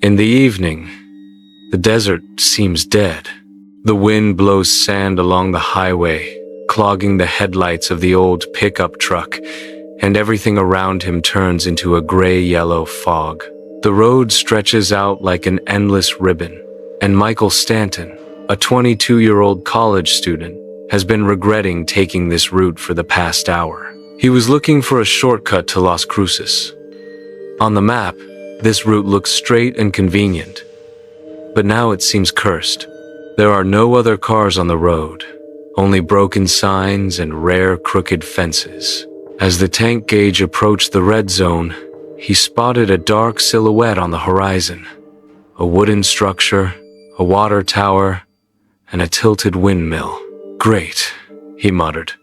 In the evening, the desert seems dead. The wind blows sand along the highway, clogging the headlights of the old pickup truck, and everything around him turns into a gray-yellow fog. The road stretches out like an endless ribbon, and Michael Stanton, a 22-year-old college student, has been regretting taking this route for the past hour. He was looking for a shortcut to Las Cruces. On the map, this route looks straight and convenient, but now it seems cursed. There are no other cars on the road, only broken signs and rare crooked fences. As the tank gauge approached the red zone, he spotted a dark silhouette on the horizon. A wooden structure, a water tower, and a tilted windmill. "Great," he muttered.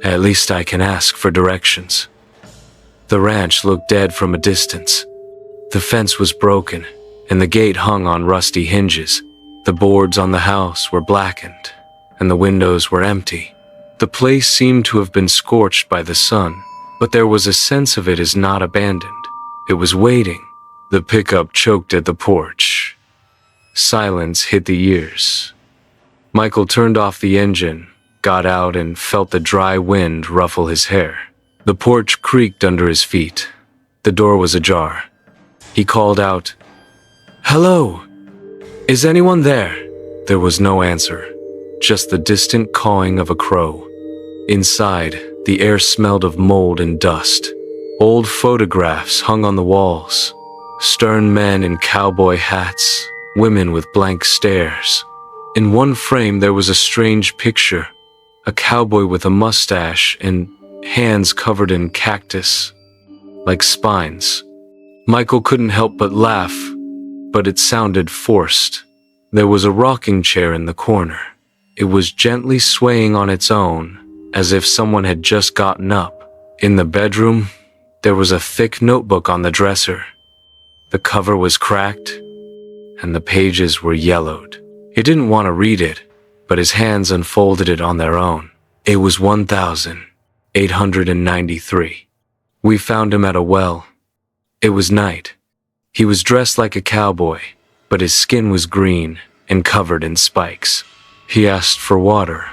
"At least I can ask for directions." The ranch looked dead from a distance. The fence was broken, and the gate hung on rusty hinges. The boards on the house were blackened, and the windows were empty. The place seemed to have been scorched by the sun, but there was a sense of it as not abandoned. It was waiting. The pickup choked at the porch. Silence hit the ears. Michael turned off the engine, got out, and felt the dry wind ruffle his hair. The porch creaked under his feet. The door was ajar. He called out, "Hello! Is anyone there?" There was no answer, just the distant cawing of a crow. Inside, the air smelled of mold and dust. Old photographs hung on the walls. Stern men in cowboy hats, women with blank stares. In one frame there was a strange picture, a cowboy with a mustache and hands covered in cactus, like spines. Michael couldn't help but laugh, but it sounded forced. There was a rocking chair in the corner. It was gently swaying on its own, as if someone had just gotten up. In the bedroom, there was a thick notebook on the dresser. The cover was cracked, and the pages were yellowed. He didn't want to read it, but his hands unfolded it on their own. It was 1893. We found him at a well. It was night. He was dressed like a cowboy, but his skin was green and covered in spikes. He asked for water.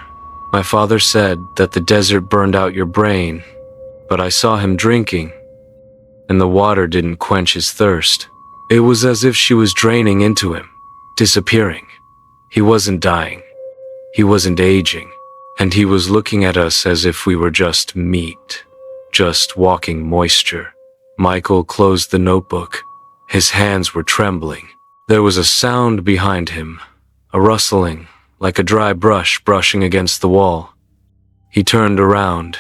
My father said that the desert burned out your brain, but I saw him drinking, and the water didn't quench his thirst. It was as if she was draining into him, disappearing. He wasn't dying. He wasn't aging, and he was looking at us as if we were just meat, just walking moisture. Michael closed the notebook. His hands were trembling. There was a sound behind him, a rustling, like a dry brush brushing against the wall. He turned around.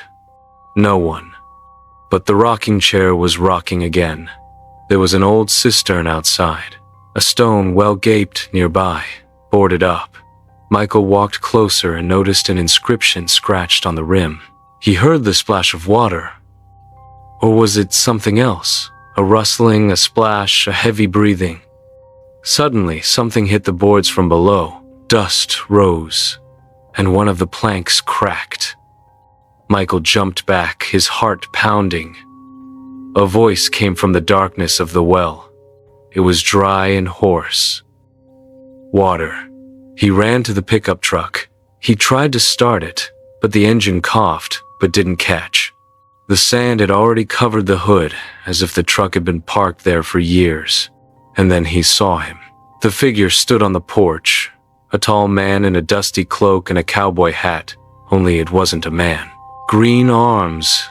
No one. But the rocking chair was rocking again. There was an old cistern outside, a stone well-gaped nearby, boarded up. Michael walked closer and noticed an inscription scratched on the rim. He heard the splash of water. Or was it something else? A rustling, a splash, a heavy breathing. Suddenly, something hit the boards from below. Dust rose, and one of the planks cracked. Michael jumped back, his heart pounding. A voice came from the darkness of the well. It was dry and hoarse. Water. He ran to the pickup truck. He tried to start it, but the engine coughed, but didn't catch. The sand had already covered the hood, as if the truck had been parked there for years. And then he saw him. The figure stood on the porch, a tall man in a dusty cloak and a cowboy hat, only it wasn't a man. Green arms,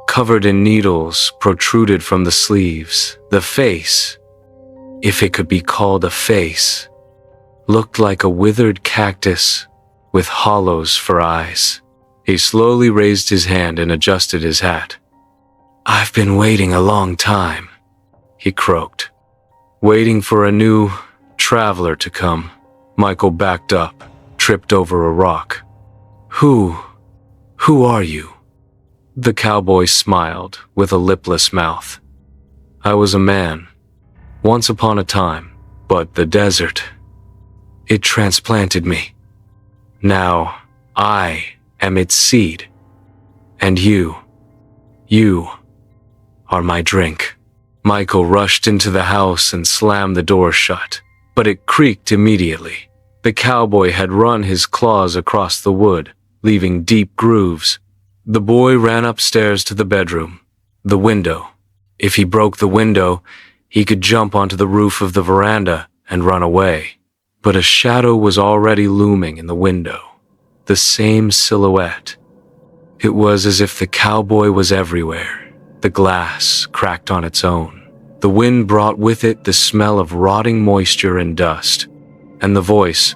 covered in needles, protruded from the sleeves. The face, if it could be called a face, looked like a withered cactus with hollows for eyes. He slowly raised his hand and adjusted his hat. "I've been waiting a long time," he croaked. Waiting for a new traveler to come. Michael backed up, tripped over a rock. Who are you?" The cowboy smiled with a lipless mouth. "I was a man, once upon a time, but the desert, it transplanted me. Now, I am its seed, and you are my drink." Michael rushed into the house and slammed the door shut, but it creaked immediately. The cowboy had run his claws across the wood, leaving deep grooves. The boy ran upstairs to the bedroom. The window. If he broke the window, he could jump onto the roof of the veranda and run away. But a shadow was already looming in the window. The same silhouette. It was as if the cowboy was everywhere. The glass cracked on its own. The wind brought with it the smell of rotting moisture and dust. And the voice,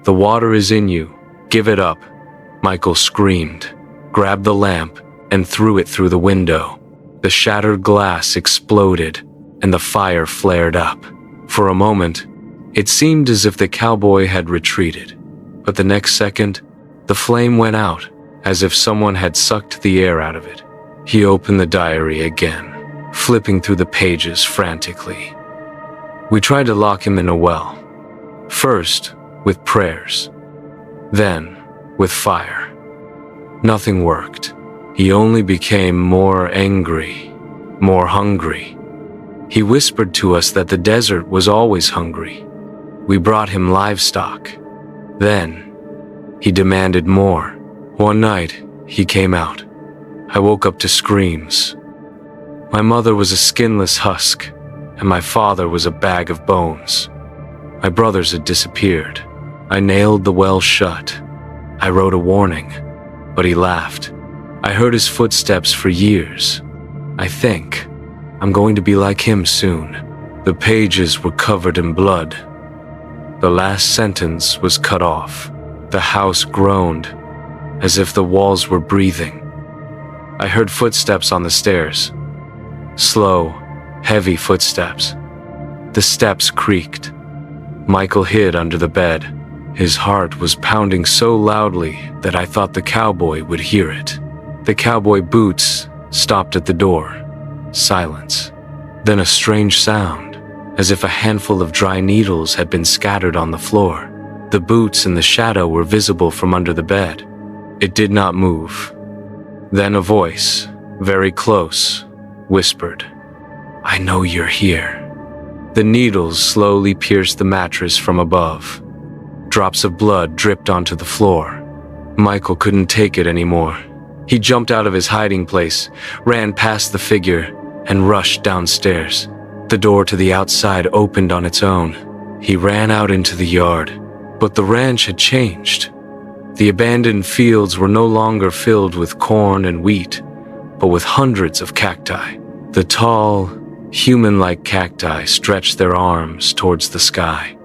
"The water is in you. Give it up." Michael screamed, grabbed the lamp, and threw it through the window. The shattered glass exploded, and the fire flared up. For a moment, it seemed as if the cowboy had retreated. But the next second, the flame went out, as if someone had sucked the air out of it. He opened the diary again, flipping through the pages frantically. We tried to lock him in a well. First, with prayers. Then, with fire. Nothing worked. He only became more angry, more hungry. He whispered to us that the desert was always hungry. We brought him livestock. Then, he demanded more. One night, he came out. I woke up to screams. My mother was a skinless husk, and my father was a bag of bones. My brothers had disappeared. I nailed the well shut. I wrote a warning, but he laughed. I heard his footsteps for years. I think I'm going to be like him soon. The pages were covered in blood. The last sentence was cut off. The house groaned, as if the walls were breathing. I heard footsteps on the stairs. Slow, heavy footsteps. The steps creaked. Michael hid under the bed. His heart was pounding so loudly that I thought the cowboy would hear it. The cowboy boots stopped at the door. Silence. Then a strange sound, as if a handful of dry needles had been scattered on the floor. The boots in the shadow were visible from under the bed. It did not move. Then a voice, very close, whispered, "I know you're here." The needles slowly pierced the mattress from above. Drops of blood dripped onto the floor. Michael couldn't take it anymore. He jumped out of his hiding place, ran past the figure, and rushed downstairs. The door to the outside opened on its own. He ran out into the yard, but the ranch had changed. The abandoned fields were no longer filled with corn and wheat, but with hundreds of cacti. The tall, human-like cacti stretched their arms towards the sky,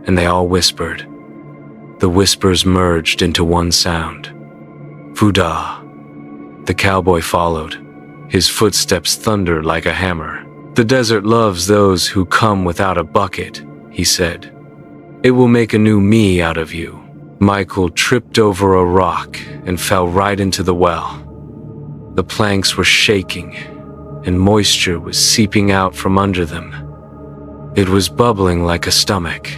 and they all whispered. The whispers merged into one sound. Fuda. The cowboy followed. His footsteps thundered like a hammer. "The desert loves those who come without a bucket," he said. "It will make a new me out of you." Michael tripped over a rock and fell right into the well. The planks were shaking, and moisture was seeping out from under them. It was bubbling like a stomach.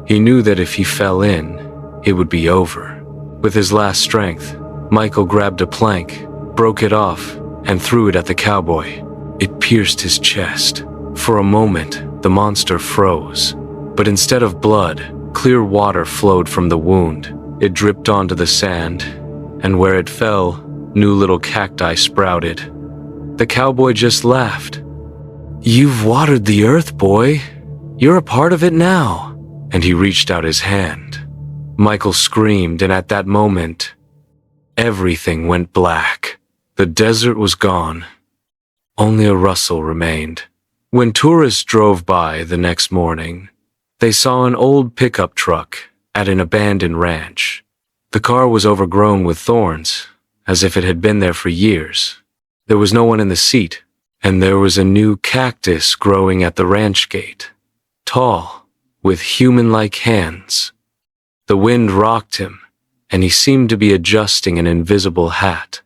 He knew that if he fell in, it would be over. With his last strength, Michael grabbed a plank, broke it off, and threw it at the cowboy. It pierced his chest. For a moment, the monster froze. But instead of blood, clear water flowed from the wound. It dripped onto the sand, and where it fell, new little cacti sprouted. The cowboy just laughed. "You've watered the earth, boy. You're a part of it now." And he reached out his hand. Michael screamed, and at that moment, everything went black. The desert was gone. Only a rustle remained. When tourists drove by the next morning, they saw an old pickup truck at an abandoned ranch. The car was overgrown with thorns, as if it had been there for years. There was no one in the seat, and there was a new cactus growing at the ranch gate, tall, with human-like hands. The wind rocked him, and he seemed to be adjusting an invisible hat.